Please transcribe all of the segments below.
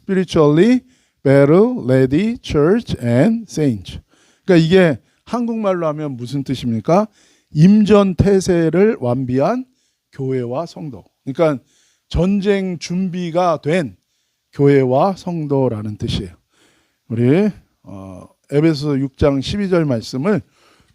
spiritually battle ready church and saints. 그러니까 이게 한국말로 하면 무슨 뜻입니까? 임전태세를 완비한 교회와 성도. 그러니까 전쟁 준비가 된 교회와 성도라는 뜻이에요. 우리 에베소 6장 12절 말씀을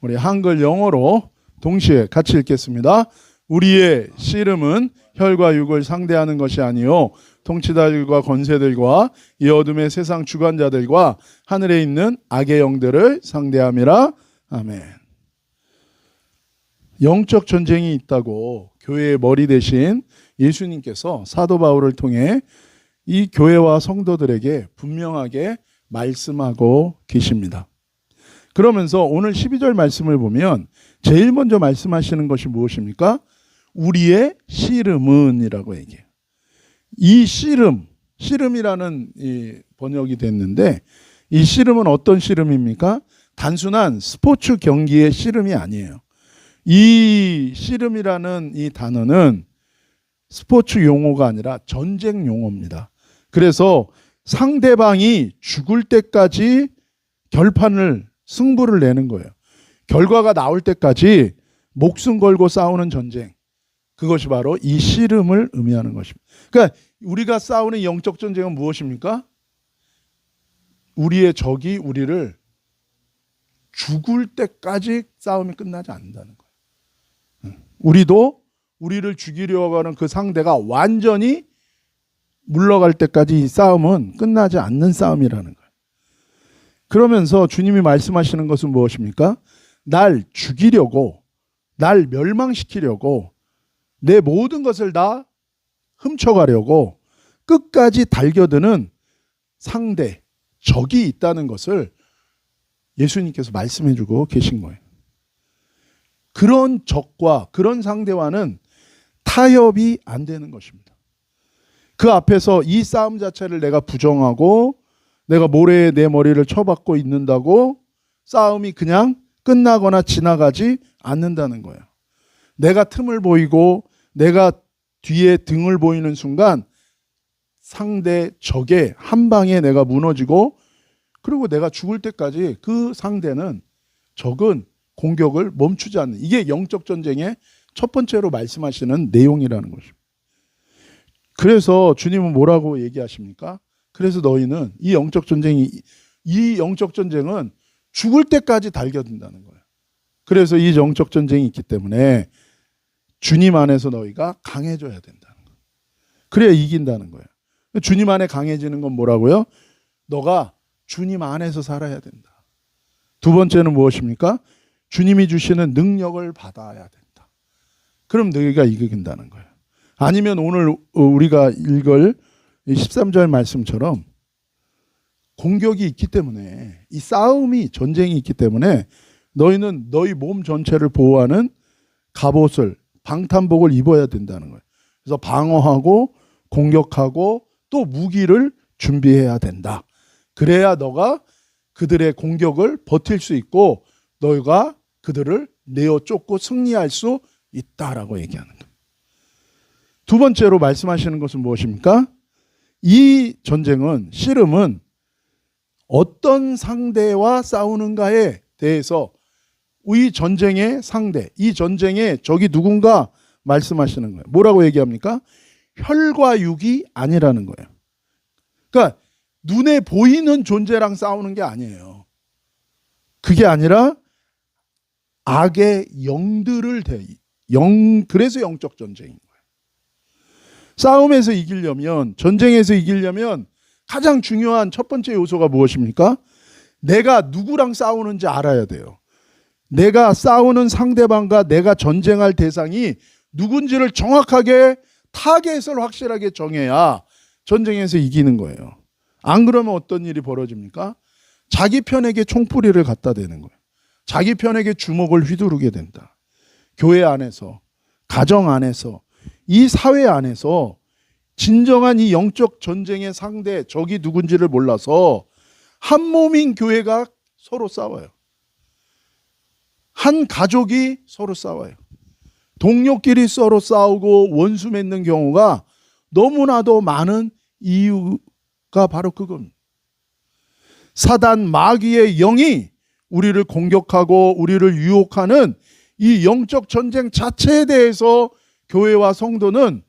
우리 한글 영어로 동시에 같이 읽겠습니다. 우리의 씨름은 혈과 육을 상대하는 것이 아니요 통치자들과 권세들과 이 어둠의 세상 주관자들과 하늘에 있는 악의 영들을 상대함이라. 아멘. 영적 전쟁이 있다고 교회의 머리 대신 예수님께서 사도 바울을 통해 이 교회와 성도들에게 분명하게 말씀하고 계십니다. 그러면서 오늘 12절 말씀을 보면 제일 먼저 말씀하시는 것이 무엇입니까? 우리의 씨름은 이라고 얘기해요. 이 씨름이라는 이 번역이 됐는데 이 씨름은 어떤 씨름입니까? 단순한 스포츠 경기의 씨름이 아니에요. 이 씨름이라는 이 단어는 스포츠 용어가 아니라 전쟁 용어입니다. 그래서 상대방이 죽을 때까지 승부를 내는 거예요. 결과가 나올 때까지 목숨 걸고 싸우는 전쟁. 그것이 바로 이 씨름을 의미하는 것입니다. 그러니까 우리가 싸우는 영적 전쟁은 무엇입니까? 우리의 적이 우리를 죽을 때까지 싸움이 끝나지 않는다는 거예요. 우리도 우리를 죽이려고 하는 그 상대가 완전히 물러갈 때까지 이 싸움은 끝나지 않는 싸움이라는 거예요. 그러면서 주님이 말씀하시는 것은 무엇입니까? 날 죽이려고, 날 멸망시키려고, 내 모든 것을 다 훔쳐가려고 끝까지 달겨드는 상대, 적이 있다는 것을 예수님께서 말씀해주고 계신 거예요. 그런 적과 그런 상대와는 타협이 안 되는 것입니다. 그 앞에서 이 싸움 자체를 내가 부정하고 내가 모래에 내 머리를 쳐박고 있는다고 싸움이 그냥 끝나거나 지나가지 않는다는 거예요. 내가 틈을 보이고 내가 뒤에 등을 보이는 순간 상대 적의 한 방에 내가 무너지고 그리고 내가 죽을 때까지 그 상대는 적은 공격을 멈추지 않는, 이게 영적 전쟁의 첫 번째로 말씀하시는 내용이라는 것입니다. 그래서 주님은 뭐라고 얘기하십니까? 그래서 너희는 이 영적 전쟁은 죽을 때까지 달겨든다는 거예요. 그래서 이 영적 전쟁이 있기 때문에 주님 안에서 너희가 강해져야 된다는 거예요. 그래야 이긴다는 거예요. 주님 안에 강해지는 건 뭐라고요? 너가 주님 안에서 살아야 된다. 두 번째는 무엇입니까? 주님이 주시는 능력을 받아야 된다. 그럼 너희가 이긴다는 거예요. 아니면 오늘 우리가 읽을 13절 말씀처럼 공격이 있기 때문에, 이 싸움이, 전쟁이 있기 때문에 너희는 너희 몸 전체를 보호하는 갑옷을, 방탄복을 입어야 된다는 거예요. 그래서 방어하고 공격하고 또 무기를 준비해야 된다. 그래야 너가 그들의 공격을 버틸 수 있고 너희가 그들을 내어 쫓고 승리할 수 있다라고 얘기하는 거예요. 두 번째로 말씀하시는 것은 무엇입니까? 이 전쟁은, 씨름은 어떤 상대와 싸우는가에 대해서 이 전쟁의 상대, 이 전쟁의 적이 누군가 말씀하시는 거예요. 뭐라고 얘기합니까? 혈과 육이 아니라는 거예요. 그러니까 눈에 보이는 존재랑 싸우는 게 아니에요. 그게 아니라 악의 영들을 그래서 영적 전쟁인 거예요. 싸움에서 이기려면, 전쟁에서 이기려면 가장 중요한 첫 번째 요소가 무엇입니까? 내가 누구랑 싸우는지 알아야 돼요. 내가 싸우는 상대방과 내가 전쟁할 대상이 누군지를 정확하게 타겟을 확실하게 정해야 전쟁에서 이기는 거예요. 안 그러면 어떤 일이 벌어집니까? 자기 편에게 총뿌리를 갖다 대는 거예요. 자기 편에게 주먹을 휘두르게 된다. 교회 안에서, 가정 안에서, 이 사회 안에서 진정한 이 영적 전쟁의 상대, 적이 누군지를 몰라서 한 몸인 교회가 서로 싸워요. 한 가족이 서로 싸워요. 동료끼리 서로 싸우고 원수 맺는 경우가 너무나도 많은 이유 바로 그겁니다. 사단 마귀의 영이 우리를 공격하고 우리를 유혹하는 이 영적 전쟁 자체에 대해서 교회와 성도는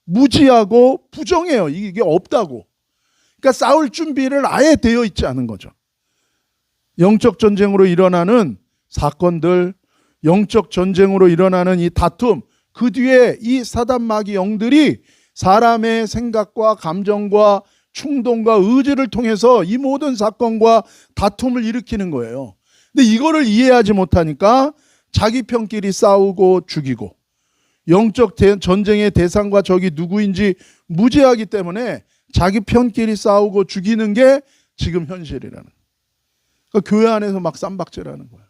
무지하고 부정해요. 이게 없다고. 그러니까 싸울 준비를 아예 되어 있지 않은 거죠. 영적 전쟁으로 일어나는 사건들, 영적 전쟁으로 일어나는 이 다툼, 그 뒤에 이 사단 마귀 영들이 사람의 생각과 감정과 충동과 의지를 통해서 이 모든 사건과 다툼을 일으키는 거예요. 근데 이거를 이해하지 못하니까 자기 편끼리 싸우고 죽이고, 영적 전쟁의 대상과 적이 누구인지 무지하기 때문에 자기 편끼리 싸우고 죽이는 게 지금 현실이라는 거예요. 그러니까 교회 안에서 막 쌈박질하는 거예요.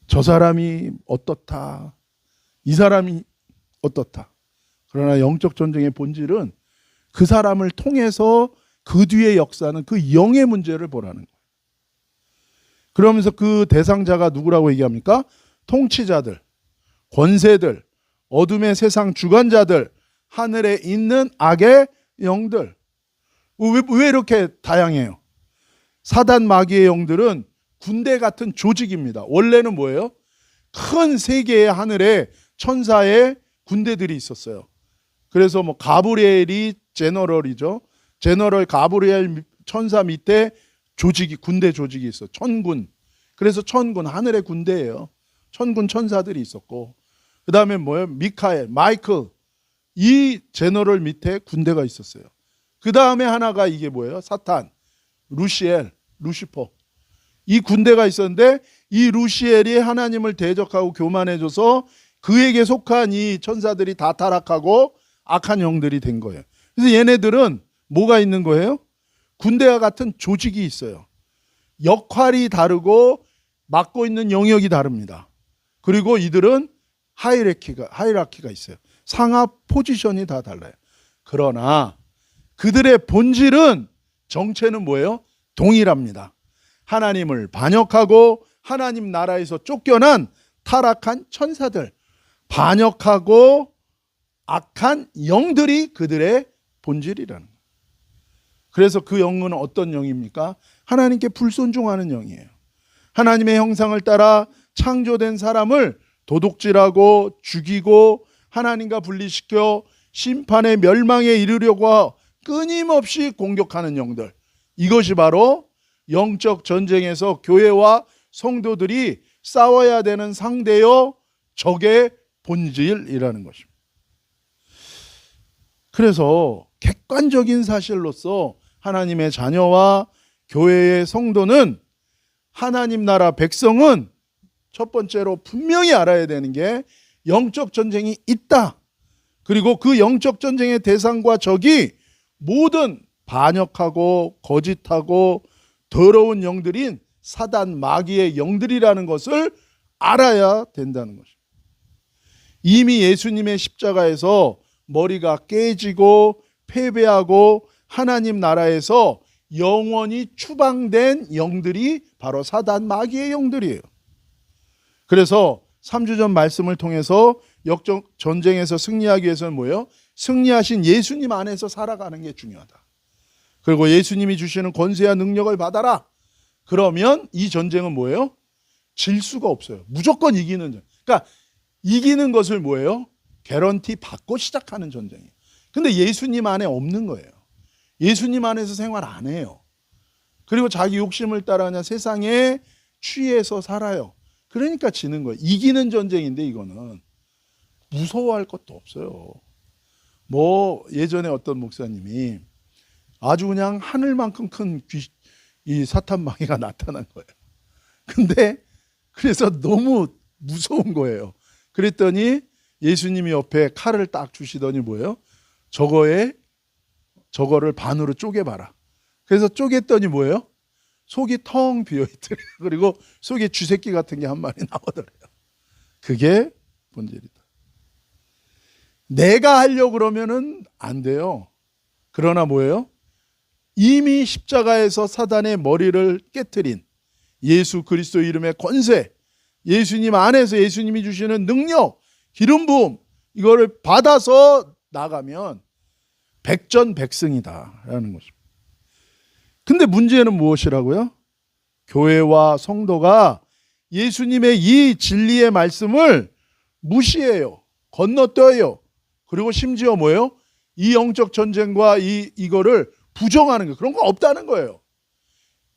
저 사람이 어떻다, 이 사람이 어떻다. 그러나 영적 전쟁의 본질은 그 사람을 통해서 그 뒤의 역사는 그 영의 문제를 보라는 거예요. 그러면서 그 대상자가 누구라고 얘기합니까? 통치자들, 권세들, 어둠의 세상 주관자들, 하늘에 있는 악의 영들. 왜 이렇게 다양해요? 사단 마귀의 영들은 군대 같은 조직입니다. 원래는 뭐예요? 큰 세계의 하늘에 천사의 군대들이 있었어요. 그래서 뭐 가브리엘이 제너럴이죠. 제너럴 가브리엘 천사 밑에 조직이, 군대 조직이 있어. 천군. 그래서 천군, 하늘의 군대예요. 천군 천사들이 있었고, 그 다음에 뭐예요? 미카엘, 마이클, 이 제너럴 밑에 군대가 있었어요. 그 다음에 하나가 이게 뭐예요? 사탄, 루시엘, 루시퍼. 이 군대가 있었는데 이 루시엘이 하나님을 대적하고 교만해져서 그에게 속한 이 천사들이 다 타락하고 악한 영들이 된 거예요. 그래서 얘네들은 뭐가 있는 거예요? 군대와 같은 조직이 있어요. 역할이 다르고 맡고 있는 영역이 다릅니다. 그리고 이들은 하이라키가 있어요. 상하 포지션이 다 달라요. 그러나 그들의 본질은, 정체는 뭐예요? 동일합니다. 하나님을 반역하고 하나님 나라에서 쫓겨난 타락한 천사들, 반역하고 악한 영들이 그들의 본질이라는 거예요. 그래서 그 영은 어떤 영입니까? 하나님께 불순종하는 영이에요. 하나님의 형상을 따라 창조된 사람을 도둑질하고 죽이고 하나님과 분리시켜 심판의 멸망에 이르려고 끊임없이 공격하는 영들. 이것이 바로 영적 전쟁에서 교회와 성도들이 싸워야 되는 상대요 적의 본질이라는 것입니다. 그래서 객관적인 사실로서 하나님의 자녀와 교회의 성도는, 하나님 나라 백성은 첫 번째로 분명히 알아야 되는 게 영적 전쟁이 있다. 그리고 그 영적 전쟁의 대상과 적이 모든 반역하고 거짓하고 더러운 영들인 사단 마귀의 영들이라는 것을 알아야 된다는 것입니다. 이미 예수님의 십자가에서 머리가 깨지고 패배하고 하나님 나라에서 영원히 추방된 영들이 바로 사단 마귀의 영들이에요. 그래서 3주 전 말씀을 통해서 영적 전쟁에서 승리하기 위해서는 뭐예요? 승리하신 예수님 안에서 살아가는 게 중요하다. 그리고 예수님이 주시는 권세와 능력을 받아라. 그러면 이 전쟁은 뭐예요? 질 수가 없어요. 무조건 이기는 전쟁. 그러니까 이기는 것을 뭐예요? 개런티 받고 시작하는 전쟁이에요. 근데 예수님 안에 없는 거예요. 예수님 안에서 생활 안 해요. 그리고 자기 욕심을 따라 그냥 세상에 취해서 살아요. 그러니까 지는 거예요. 이기는 전쟁인데 이거는 무서워할 것도 없어요. 뭐 예전에 어떤 목사님이 아주 그냥 하늘만큼 큰 이 사탄 마귀가 나타난 거예요. 근데 그래서 너무 무서운 거예요. 그랬더니 예수님이 옆에 칼을 딱 주시더니 뭐예요? 저거를 반으로 쪼개봐라. 그래서 쪼갰더니 뭐예요? 속이 텅 비어있더래요. 그리고 속에 쥐새끼 같은 게 한 마리 나오더래요. 그게 본질이다. 내가 하려고 그러면은 안 돼요. 그러나 뭐예요? 이미 십자가에서 사단의 머리를 깨트린 예수 그리스도 이름의 권세, 예수님 안에서 예수님이 주시는 능력, 기름 부음, 이거를 받아서 나가면 백전백승이다라는 것입니다. 근데 문제는 무엇이라고요? 교회와 성도가 예수님의 이 진리의 말씀을 무시해요. 건너뛰어요. 그리고 심지어 뭐예요? 이 영적 전쟁과 이거를 부정하는 거, 그런 거 없다는 거예요.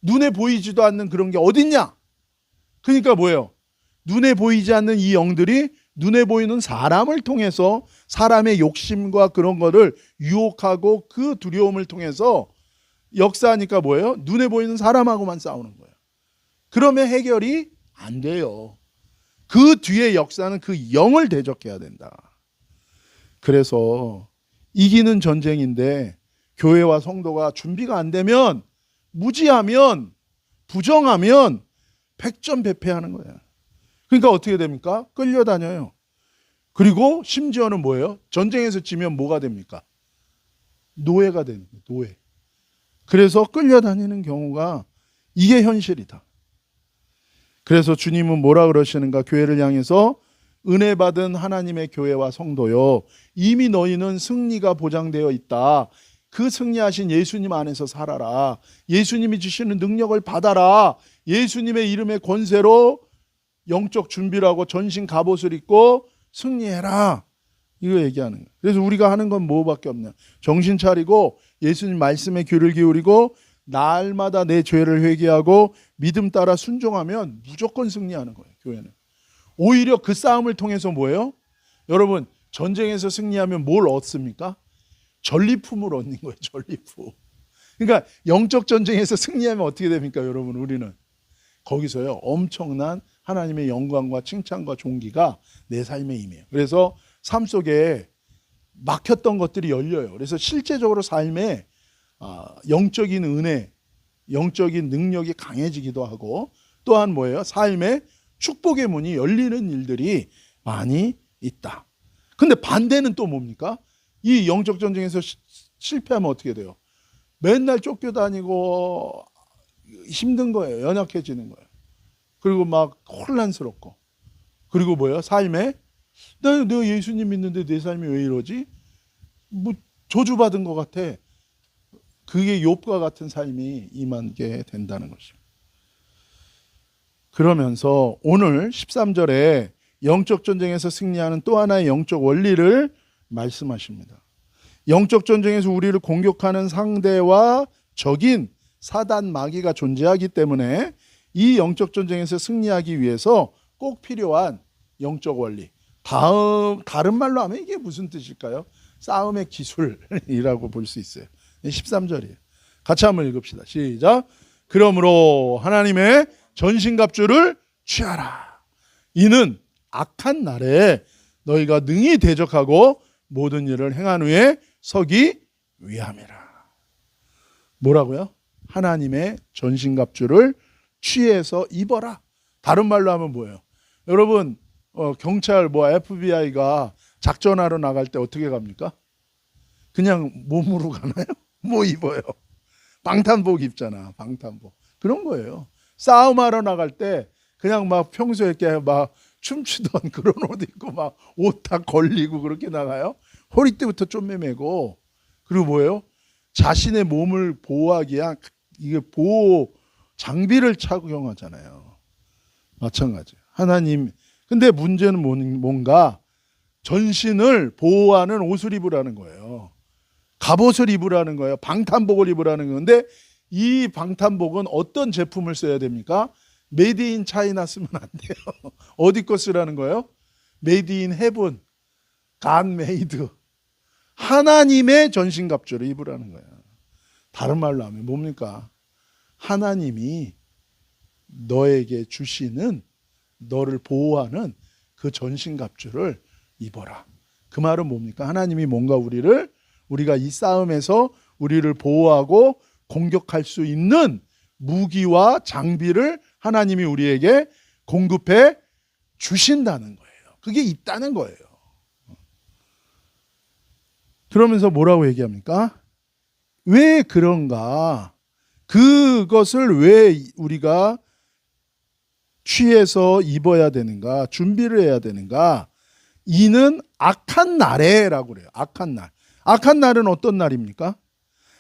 눈에 보이지도 않는 그런 게 어딨냐? 그러니까 뭐예요? 눈에 보이지 않는 이 영들이 눈에 보이는 사람을 통해서 사람의 욕심과 그런 거를 유혹하고 그 두려움을 통해서 역사하니까 뭐예요? 눈에 보이는 사람하고만 싸우는 거예요. 그러면 해결이 안 돼요. 그 뒤에 역사는 그 영을 대적해야 된다. 그래서 이기는 전쟁인데 교회와 성도가 준비가 안 되면, 무지하면, 부정하면 백전백패하는 거예요. 그러니까 어떻게 됩니까? 끌려다녀요. 그리고 심지어는 뭐예요? 전쟁에서 지면 뭐가 됩니까? 노예가 되는 거예요. 노예. 그래서 끌려다니는 경우가 이게 현실이다. 그래서 주님은 뭐라 그러시는가? 교회를 향해서 은혜 받은 하나님의 교회와 성도요, 이미 너희는 승리가 보장되어 있다. 그 승리하신 예수님 안에서 살아라. 예수님이 주시는 능력을 받아라. 예수님의 이름의 권세로 영적 준비를 하고 전신 갑옷을 입고 승리해라. 이거 얘기하는 거예요. 그래서 우리가 하는 건 뭐밖에 없냐? 정신 차리고 예수님 말씀에 귀를 기울이고 날마다 내 죄를 회개하고 믿음 따라 순종하면 무조건 승리하는 거예요. 교회는. 오히려 그 싸움을 통해서 뭐예요? 여러분, 전쟁에서 승리하면 뭘 얻습니까? 전리품을 얻는 거예요. 전리품. 그러니까 영적 전쟁에서 승리하면 어떻게 됩니까? 여러분, 우리는 거기서요 엄청난 하나님의 영광과 칭찬과 존귀가 내 삶에 임해요. 그래서 삶 속에 막혔던 것들이 열려요. 그래서 실제적으로 삶에 영적인 은혜, 영적인 능력이 강해지기도 하고, 또한 뭐예요? 삶에 축복의 문이 열리는 일들이 많이 있다. 근데 반대는 또 뭡니까? 이 영적 전쟁에서 실패하면 어떻게 돼요? 맨날 쫓겨다니고 힘든 거예요. 연약해지는 거예요. 그리고 막 혼란스럽고, 그리고 뭐예요? 삶에 내가 예수님 믿는데 내 삶이 왜 이러지? 뭐 저주받은 것 같아. 그게 욥과 같은 삶이 임하게 된다는 것입니다. 그러면서 오늘 13절에 영적 전쟁에서 승리하는 또 하나의 영적 원리를 말씀하십니다. 영적 전쟁에서 우리를 공격하는 상대와 적인 사단 마귀가 존재하기 때문에 이 영적 전쟁에서 승리하기 위해서 꼭 필요한 영적 원리. 다른 말로 하면 이게 무슨 뜻일까요? 싸움의 기술이라고 볼 수 있어요. 13절이에요. 같이 한번 읽읍시다. 시작. 그러므로 하나님의 전신갑주를 취하라. 이는 악한 날에 너희가 능히 대적하고 모든 일을 행한 후에 서기 위함이라. 뭐라고요? 하나님의 전신갑주를 취해서 입어라. 다른 말로 하면 뭐예요? 여러분, 경찰, FBI가 작전하러 나갈 때 어떻게 갑니까? 그냥 몸으로 가나요? 뭐 입어요? 방탄복 입잖아. 방탄복. 그런 거예요. 싸움하러 나갈 때 그냥 막 평소에 이렇게 막 춤추던 그런 옷 입고 막 옷 다 걸리고 그렇게 나가요. 허리띠부터 쪼매매고. 그리고 뭐예요? 자신의 몸을 보호하기 위한 이게 보호 장비를 착용하잖아요. 마찬가지예요. 하나님. 근데 문제는 뭔가 전신을 보호하는 옷을 입으라는 거예요. 갑옷을 입으라는 거예요. 방탄복을 입으라는 건데, 이 방탄복은 어떤 제품을 써야 됩니까? 메이드 인 차이나 쓰면 안 돼요. 어디 거 쓰라는 거예요? 메이드 인 헤븐, 갓 메이드. 하나님의 전신갑주를 입으라는 거예요. 다른 말로 하면 뭡니까? 하나님이 너에게 주시는, 너를 보호하는 그 전신갑주를 입어라. 그 말은 뭡니까? 하나님이 뭔가 우리가 이 싸움에서 우리를 보호하고 공격할 수 있는 무기와 장비를 하나님이 우리에게 공급해 주신다는 거예요. 그게 있다는 거예요. 그러면서 뭐라고 얘기합니까? 왜 그런가? 그것을 왜 우리가 취해서 입어야 되는가? 준비를 해야 되는가? 이는 악한 날에라고 그래요. 악한 날. 악한 날은 어떤 날입니까?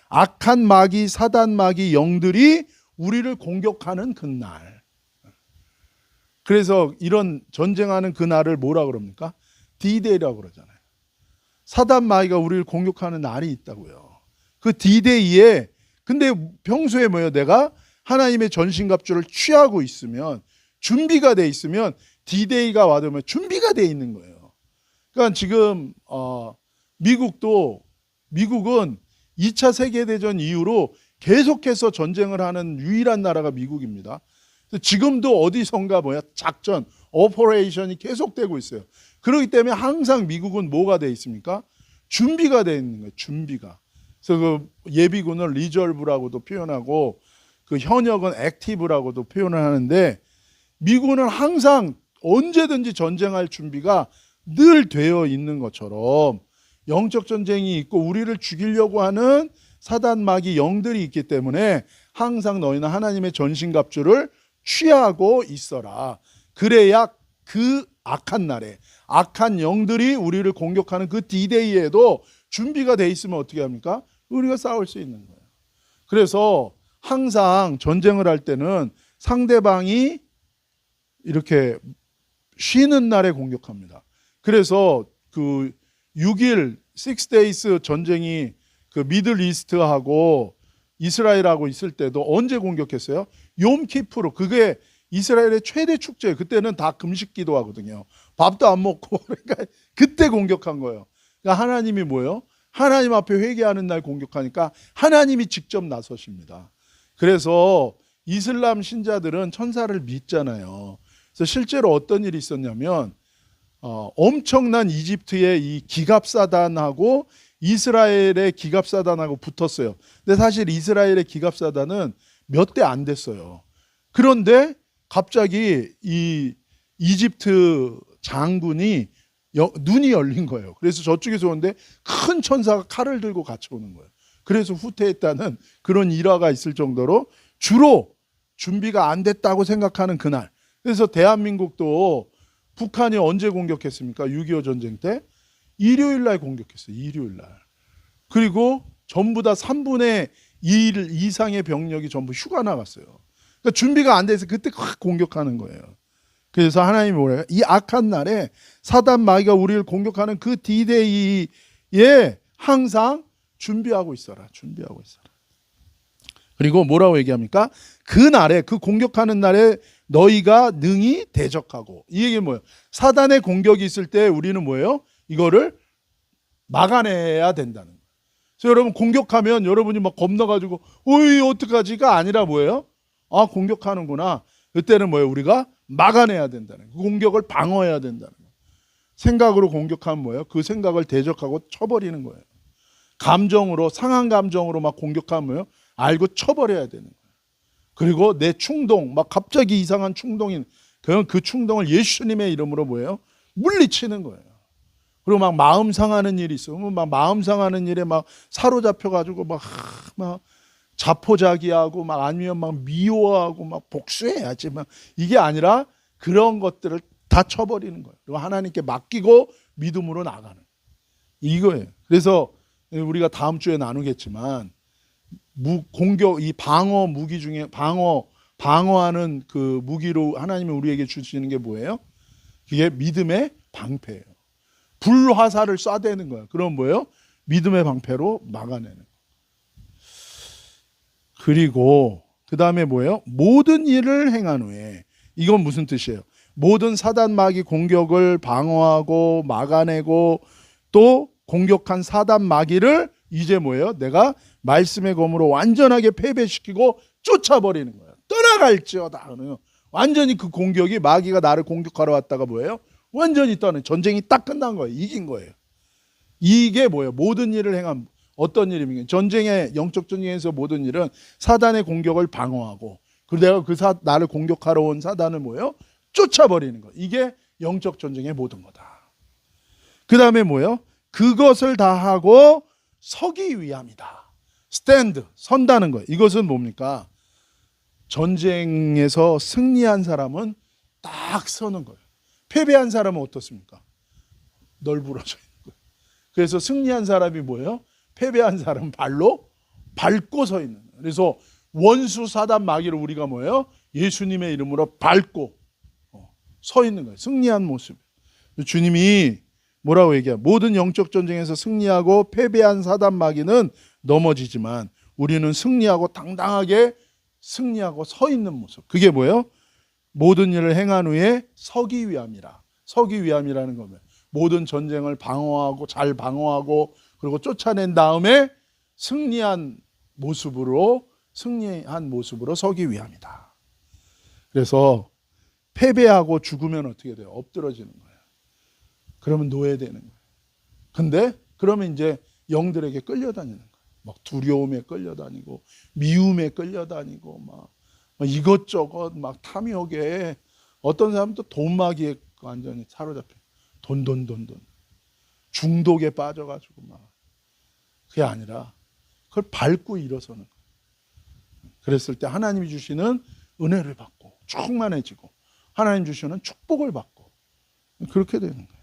악한 마귀, 사단 마귀 영들이 우리를 공격하는 그날. 그래서 이런 전쟁하는 그날을 뭐라 그럽니까? D-Day라고 그러잖아요. 사단 마귀가 우리를 공격하는 날이 있다고요. 그 D-Day에, 근데 평소에 뭐예요? 내가 하나님의 전신갑주를 취하고 있으면, 준비가 돼 있으면 D-Day가 와도 준비가 돼 있는 거예요. 그러니까 지금 미국은 2차 세계대전 이후로 계속해서 전쟁을 하는 유일한 나라가 미국입니다. 지금도 어디선가 작전, 오퍼레이션이 계속되고 있어요. 그렇기 때문에 항상 미국은 뭐가 돼 있습니까? 준비가 돼 있는 거예요. 준비가. 그래서 그 예비군을 리저브라고도 표현하고 그 현역은 액티브라고도 표현을 하는데, 미군은 항상 언제든지 전쟁할 준비가 늘 되어 있는 것처럼 영적 전쟁이 있고 우리를 죽이려고 하는 사단 마귀 영들이 있기 때문에 항상 너희는 하나님의 전신갑주를 취하고 있어라. 그래야 그 악한 날에 악한 영들이 우리를 공격하는 그 D-Day에도 준비가 돼 있으면 어떻게 합니까? 우리가 싸울 수 있는 거예요. 그래서 항상 전쟁을 할 때는 상대방이 이렇게 쉬는 날에 공격합니다. 그래서 그 6일 6days 전쟁이 그 미들 이스트하고 이스라엘하고 있을 때도 언제 공격했어요? 욤키프르. 그게 이스라엘의 최대 축제예요. 그때는 다 금식 기도하거든요. 밥도 안 먹고. 그러니까 그때 공격한 거예요. 그러니까 하나님이 뭐예요? 하나님 앞에 회개하는 날 공격하니까 하나님이 직접 나서십니다. 그래서 이슬람 신자들은 천사를 믿잖아요. 그래서 실제로 어떤 일이 있었냐면 엄청난 이집트의 이 기갑사단하고 이스라엘의 기갑사단하고 붙었어요. 근데 사실 이스라엘의 기갑사단은 몇 대 안 됐어요. 그런데 갑자기 이 이집트 장군이 눈이 열린 거예요. 그래서 저쪽에서 오는데 큰 천사가 칼을 들고 같이 오는 거예요. 그래서 후퇴했다는 그런 일화가 있을 정도로 주로 준비가 안 됐다고 생각하는 그날. 그래서 대한민국도 북한이 언제 공격했습니까? 6.25 전쟁 때 일요일 날 공격했어요. 일요일 날. 그리고 전부 다 3분의 2 이상의 병력이 전부 휴가 나갔어요. 그러니까 준비가 안 돼서 그때 확 공격하는 거예요. 그래서 하나님이 뭐래요? 이 악한 날에 사단 마귀가 우리를 공격하는 그 D-Day에 항상 준비하고 있어라. 준비하고 있어라. 그리고 뭐라고 얘기합니까? 그 날에, 그 공격하는 날에 너희가 능히 대적하고. 이 얘기는 뭐예요? 사단의 공격이 있을 때 우리는 뭐예요? 이거를 막아내야 된다는 거예요. 그래서 여러분 공격하면 여러분이 막 겁나가지고 어이 어떡하지가 아니라 뭐예요? 아, 공격하는구나. 그때는 뭐예요? 우리가 막아내야 된다는 거예요. 그 공격을 방어해야 된다는 거예요. 생각으로 공격하면 뭐예요? 그 생각을 대적하고 쳐버리는 거예요. 감정으로, 상한 감정으로 막 공격하면 뭐예요? 알고 쳐버려야 되는 거예요. 그리고 내 충동, 막 갑자기 이상한 충동이, 그 충동을 예수님의 이름으로 뭐예요? 물리치는 거예요. 그리고 막 마음 상하는 일이 있으면 막 마음 상하는 일에 막 사로잡혀가지고 막 자포자기하고 막 아니면 막 미워하고 막 복수해야지 막 이게 아니라 그런 것들을 다 쳐버리는 거예요. 그리고 하나님께 맡기고 믿음으로 나가는 이거예요. 그래서 우리가 다음 주에 나누겠지만 공격, 이 방어 무기 중에 방어하는 그 무기로 하나님이 우리에게 주시는 게 뭐예요? 그게 믿음의 방패예요. 불화살을 쏴대는 거예요. 그럼 뭐예요? 믿음의 방패로 막아내는 거예요. 그리고 그 다음에 뭐예요? 모든 일을 행한 후에. 이건 무슨 뜻이에요? 모든 사단 마귀 공격을 방어하고 막아내고 또 공격한 사단 마귀를 이제 뭐예요? 내가 말씀의 검으로 완전하게 패배시키고 쫓아버리는 거예요. 떠나갈지어다. 완전히 그 공격이, 마귀가 나를 공격하러 왔다가 뭐예요? 완전히 떠는, 전쟁이 딱 끝난 거예요. 이긴 거예요. 이게 뭐예요? 모든 일을 행한, 어떤 일입니까? 전쟁의, 영적 전쟁에서 모든 일은 사단의 공격을 방어하고, 그리고 내가 나를 공격하러 온 사단을 뭐예요? 쫓아버리는 거. 이게 영적 전쟁의 모든 거다. 그 다음에 뭐예요? 그것을 다 하고 서기 위함이다. 스탠드, 선다는 거예요. 이것은 뭡니까? 전쟁에서 승리한 사람은 딱 서는 거예요. 패배한 사람은 어떻습니까? 널브러져 있는 거예요. 그래서 승리한 사람이 뭐예요? 패배한 사람은 발로 밟고 서 있는 거예요. 그래서 원수 사단 마귀를 우리가 뭐예요? 예수님의 이름으로 밟고 서 있는 거예요. 승리한 모습. 주님이 뭐라고 얘기해요? 모든 영적 전쟁에서 승리하고 패배한 사단 마귀는 넘어지지만 우리는 승리하고 당당하게 승리하고 서 있는 모습. 그게 뭐예요? 모든 일을 행한 후에 서기 위함이라. 서기 위함이라는 거면 모든 전쟁을 방어하고 잘 방어하고 그리고 쫓아낸 다음에 승리한 모습으로 서기 위함이다. 그래서 패배하고 죽으면 어떻게 돼요? 엎드러지는 거예요. 그러면 노예되는 거예요. 근데 그러면 이제 영들에게 끌려다니는 거예요. 막 두려움에 끌려다니고 미움에 끌려다니고 막 이것저것 막 탐욕에 어떤 사람은 또 돈마귀에 완전히 사로잡혀 돈 중독에 빠져가지고 막 그게 아니라 그걸 밟고 일어서는 거예요. 그랬을 때 하나님이 주시는 은혜를 받고 충만해지고 하나님 주시는 축복을 받고 그렇게 되는 거예요.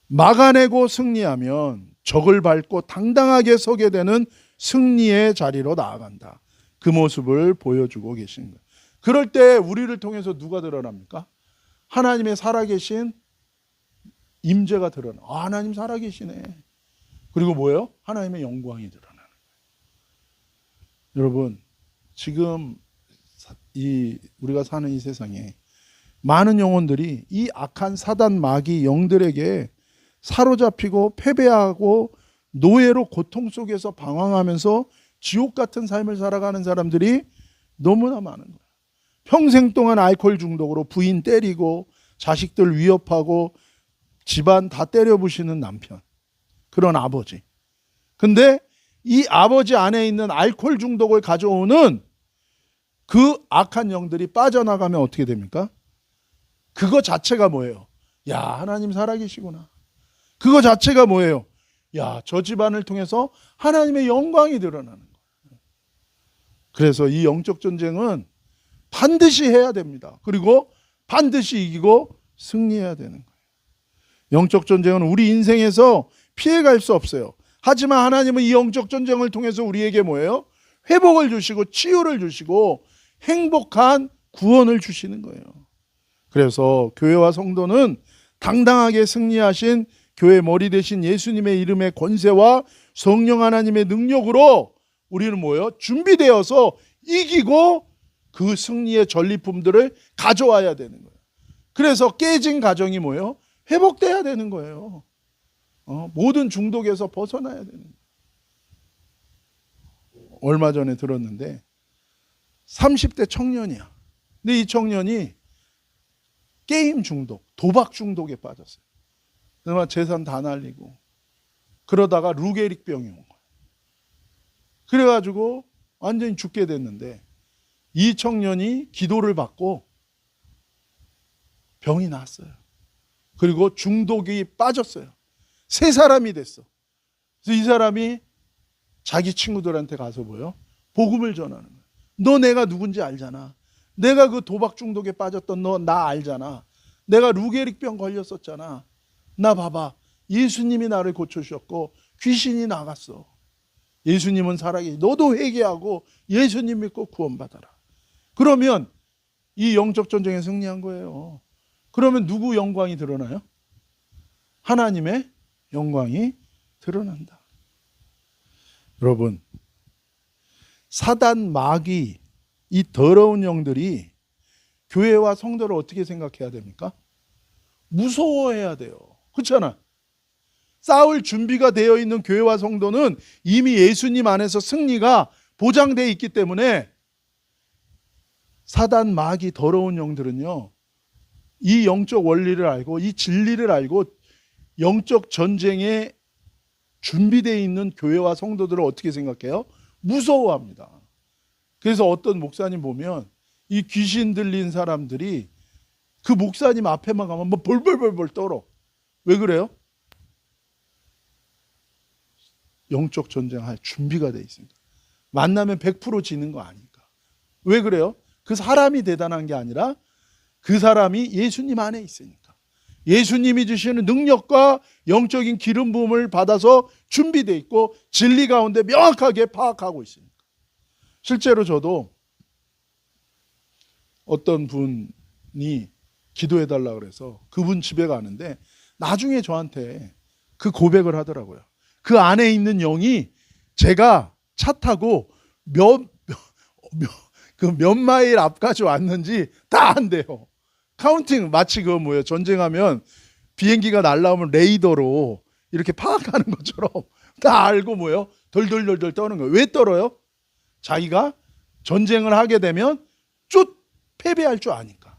막아내고 승리하면 적을 밟고 당당하게 서게 되는 승리의 자리로 나아간다. 그 모습을 보여주고 계신 거예요. 그럴 때 우리를 통해서 누가 드러납니까? 하나님의 살아계신 임재가 드러나. 하나님 살아계시네. 그리고 뭐예요? 하나님의 영광이 드러나는 거예요. 여러분, 지금 우리가 사는 이 세상에 많은 영혼들이 이 악한 사단 마귀 영들에게 사로잡히고 패배하고 노예로 고통 속에서 방황하면서 지옥 같은 삶을 살아가는 사람들이 너무나 많은 거예요. 평생 동안 알코올 중독으로 부인 때리고 자식들 위협하고 집안 다 때려 부시는 남편, 그런 아버지. 근데 이 아버지 안에 있는 알코올 중독을 가져오는 그 악한 영들이 빠져나가면 어떻게 됩니까? 그거 자체가 뭐예요? 야, 하나님 살아계시구나. 그거 자체가 뭐예요? 야, 저 집안을 통해서 하나님의 영광이 드러나는 거예요. 그래서 이 영적 전쟁은 반드시 해야 됩니다. 그리고 반드시 이기고 승리해야 되는 거예요. 영적 전쟁은 우리 인생에서 피해갈 수 없어요. 하지만 하나님은 이 영적 전쟁을 통해서 우리에게 뭐예요? 회복을 주시고 치유를 주시고 행복한 구원을 주시는 거예요. 그래서 교회와 성도는 당당하게 승리하신 교회 머리 되신 예수님의 이름의 권세와 성령 하나님의 능력으로 우리는 뭐예요? 준비되어서 이기고 그 승리의 전리품들을 가져와야 되는 거예요. 그래서 깨진 가정이 뭐예요? 회복돼야 되는 거예요. 모든 중독에서 벗어나야 되는 거예요. 얼마 전에 들었는데 30대 청년이야. 근데 이 청년이 게임 중독, 도박 중독에 빠졌어요. 그래서 재산 다 날리고 그러다가 루게릭병이 온 거예요. 그래가지고 완전히 죽게 됐는데 이 청년이 기도를 받고 병이 났어요. 그리고 중독이 빠졌어요. 새 사람이 됐어. 그래서 이 사람이 자기 친구들한테 가서 뭐요? 복음을 전하는 거예요. 너 내가 누군지 알잖아. 내가 그 도박 중독에 빠졌던 너 나 알잖아. 내가 루게릭병 걸렸었잖아. 나 봐봐. 예수님이 나를 고쳐주셨고 귀신이 나갔어. 예수님은 살아계시. 너도 회개하고 예수님 믿고 구원받아라. 그러면 이 영적 전쟁에 승리한 거예요. 그러면 누구 영광이 드러나요? 하나님의 영광이 드러난다. 여러분, 사단 마귀 이 더러운 영들이 교회와 성도를 어떻게 생각해야 됩니까? 무서워해야 돼요. 그렇잖아. 싸울 준비가 되어 있는 교회와 성도는 이미 예수님 안에서 승리가 보장되어 있기 때문에 사단 마귀 더러운 영들은요, 이 영적 원리를 알고 이 진리를 알고 영적 전쟁에 준비되어 있는 교회와 성도들을 어떻게 생각해요? 무서워합니다. 그래서 어떤 목사님 보면 이 귀신 들린 사람들이 그 목사님 앞에만 가면 뭐 벌벌벌벌 떨어. 왜 그래요? 영적 전쟁할 준비가 돼 있습니다. 만나면 100% 지는 거 아니까. 왜 그래요? 그 사람이 대단한 게 아니라 그 사람이 예수님 안에 있으니까. 예수님이 주시는 능력과 영적인 기름 부음을 받아서 준비되어 있고 진리 가운데 명확하게 파악하고 있습니다. 실제로 저도 어떤 분이 기도해달라 그래서 그분 집에 가는데 나중에 저한테 그 고백을 하더라고요. 그 안에 있는 영이 제가 차 타고 몇 마일 앞까지 왔는지 다 안돼요. 카운팅, 마치 전쟁하면 비행기가 날라오면 레이더로 이렇게 파악하는 것처럼 다 알고 덜덜덜덜 떠는 거예요. 왜 떨어요? 자기가 전쟁을 하게 되면 패배할 줄 아니까.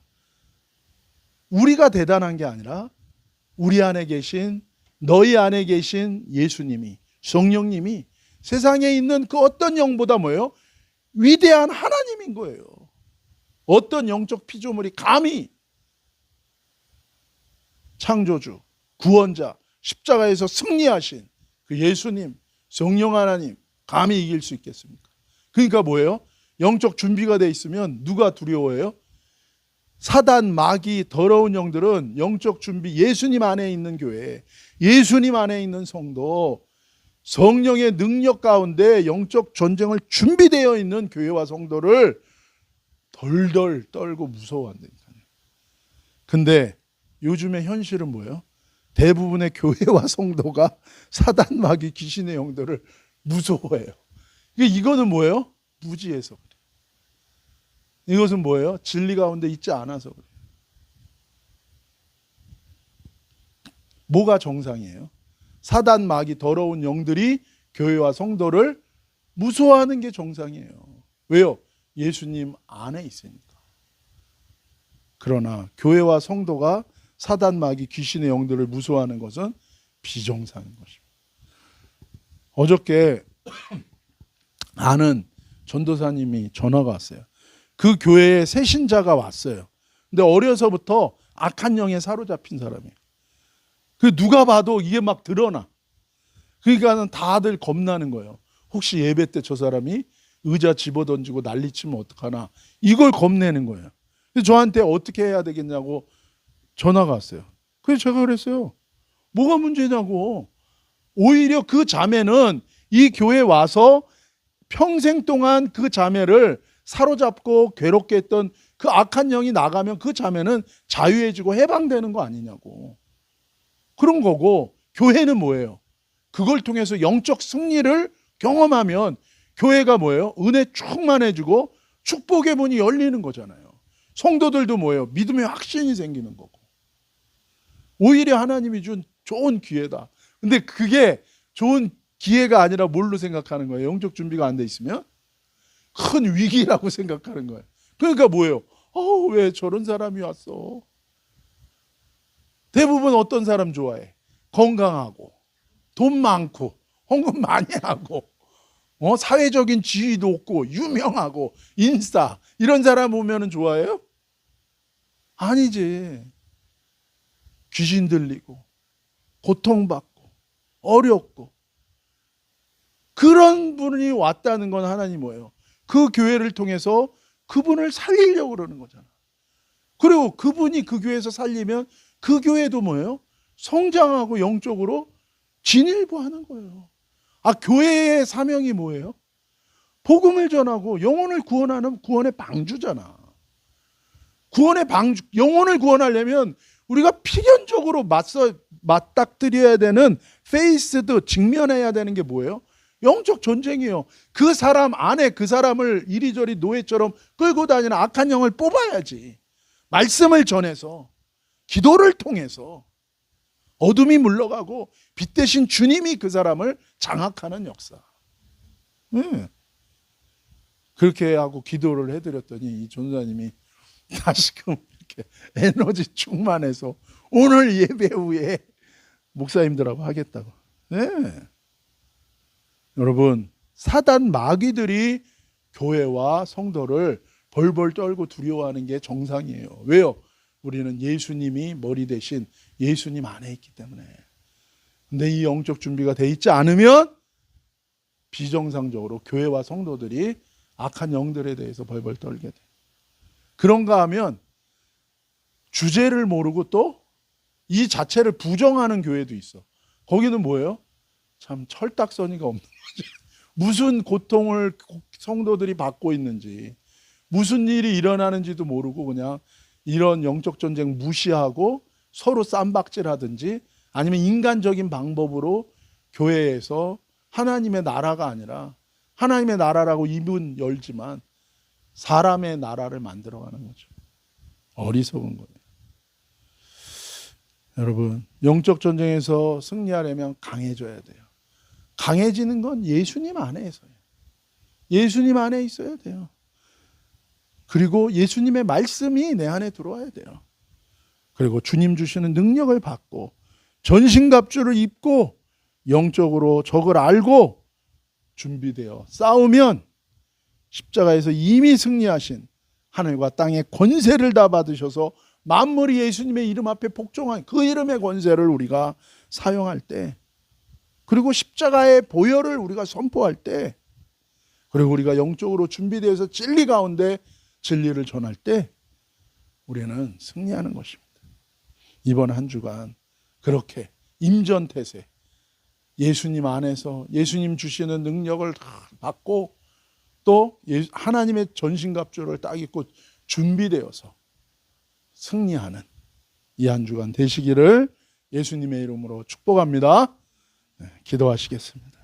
우리가 대단한 게 아니라 우리 안에 계신, 너희 안에 계신 예수님이, 성령님이 세상에 있는 그 어떤 영보다 위대한 하나님인 거예요. 어떤 영적 피조물이 감히 창조주, 구원자, 십자가에서 승리하신 그 예수님, 성령 하나님 감히 이길 수 있겠습니까? 그러니까 영적 준비가 돼 있으면 누가 두려워해요? 사단, 마귀, 더러운 영들은 영적 준비, 예수님 안에 있는 교회, 예수님 안에 있는 성도, 성령의 능력 가운데 영적 전쟁을 준비되어 있는 교회와 성도를 덜덜 떨고 무서워한다니까요. 근데 요즘의 현실은 대부분의 교회와 성도가 사단, 마귀, 귀신의 영들을 무서워해요. 이거는 무지해서 그래요. 이것은 진리 가운데 있지 않아서 그래요. 뭐가 정상이에요? 사단, 마귀, 더러운 영들이 교회와 성도를 무서워하는 게 정상이에요. 왜요? 예수님 안에 있으니까. 그러나 교회와 성도가 사단, 마귀, 귀신의 영들을 무서워하는 것은 비정상인 것입니다. 어저께 아는 전도사님이 전화가 왔어요. 그 교회에 새 신자가 왔어요. 근데 어려서부터 악한 영에 사로잡힌 사람이에요. 누가 봐도 이게 막 드러나. 그러니까 다들 겁나는 거예요. 혹시 예배 때 저 사람이 의자 집어던지고 난리치면 어떡하나. 이걸 겁내는 거예요. 그래서 저한테 어떻게 해야 되겠냐고 전화가 왔어요. 그래서 제가 그랬어요. 뭐가 문제냐고. 오히려 그 자매는 이 교회에 와서 평생 동안 그 자매를 사로잡고 괴롭게 했던 그 악한 영이 나가면 그 자매는 자유해지고 해방되는 거 아니냐고. 그런 거고, 교회는 뭐예요? 그걸 통해서 영적 승리를 경험하면 교회가 은혜 충만해지고 축복의 문이 열리는 거잖아요. 성도들도 믿음의 확신이 생기는 거고. 오히려 하나님이 준 좋은 기회다. 근데 그게 좋은 기회가 아니라 뭘로 생각하는 거예요? 영적 준비가 안 돼 있으면 큰 위기라고 생각하는 거예요. 그러니까 왜 저런 사람이 왔어? 대부분 어떤 사람 좋아해? 건강하고 돈 많고 헌금 많이 하고 사회적인 지위도 없고 유명하고 인싸 이런 사람 오면 좋아해요? 아니지. 귀신 들리고 고통받고 어렵고 그런 분이 왔다는 건 하나님 그 교회를 통해서 그분을 살리려고 그러는 거잖아. 그리고 그분이 그 교회에서 살리면 그 교회도 성장하고 영적으로 진일보하는 거예요. 교회의 사명이 뭐예요? 복음을 전하고 영혼을 구원하는 구원의 방주잖아. 구원의 방주, 영혼을 구원하려면 우리가 필연적으로 맞닥뜨려야 되는 페이스드 직면해야 되는 게 뭐예요? 영적 전쟁이에요. 그 사람 안에 그 사람을 이리저리 노예처럼 끌고 다니는 악한 영을 뽑아야지. 말씀을 전해서 기도를 통해서 어둠이 물러가고 빛 대신 주님이 그 사람을 장악하는 역사. 그렇게 하고 기도를 해드렸더니 이 전사님이 다시금 이렇게 에너지 충만해서 오늘 예배 후에 목사님들하고 하겠다고. 여러분, 사단 마귀들이 교회와 성도를 벌벌 떨고 두려워하는 게 정상이에요. 왜요? 우리는 예수님이 머리 대신 예수님 안에 있기 때문에. 근데 이 영적 준비가 돼 있지 않으면 비정상적으로 교회와 성도들이 악한 영들에 대해서 벌벌 떨게 돼. 그런가 하면 주제를 모르고 또 이 자체를 부정하는 교회도 있어. 거기는 뭐예요? 참 철딱서니가 없는 거지. 무슨 고통을 성도들이 받고 있는지, 무슨 일이 일어나는지도 모르고 그냥 이런 영적 전쟁 무시하고 서로 쌈박질하든지 아니면 인간적인 방법으로 교회에서 하나님의 나라가 아니라, 하나님의 나라라고 입은 열지만 사람의 나라를 만들어가는 거죠. 어리석은 거예요. 여러분, 영적 전쟁에서 승리하려면 강해져야 돼요. 강해지는 건 예수님 안에서요. 예수님 안에 있어야 돼요. 그리고 예수님의 말씀이 내 안에 들어와야 돼요. 그리고 주님 주시는 능력을 받고 전신갑주를 입고 영적으로 적을 알고 준비되어 싸우면 십자가에서 이미 승리하신 하늘과 땅의 권세를 다 받으셔서 만물이 예수님의 이름 앞에 복종한 그 이름의 권세를 우리가 사용할 때, 그리고 십자가의 보혈을 우리가 선포할 때, 그리고 우리가 영적으로 준비되어서 진리 가운데 진리를 전할 때 우리는 승리하는 것입니다. 이번 한 주간 그렇게 임전태세, 예수님 안에서 예수님 주시는 능력을 다 받고 또 하나님의 전신갑주를 딱 입고 준비되어서 승리하는 이 한 주간 되시기를 예수님의 이름으로 축복합니다. 네, 기도하시겠습니다.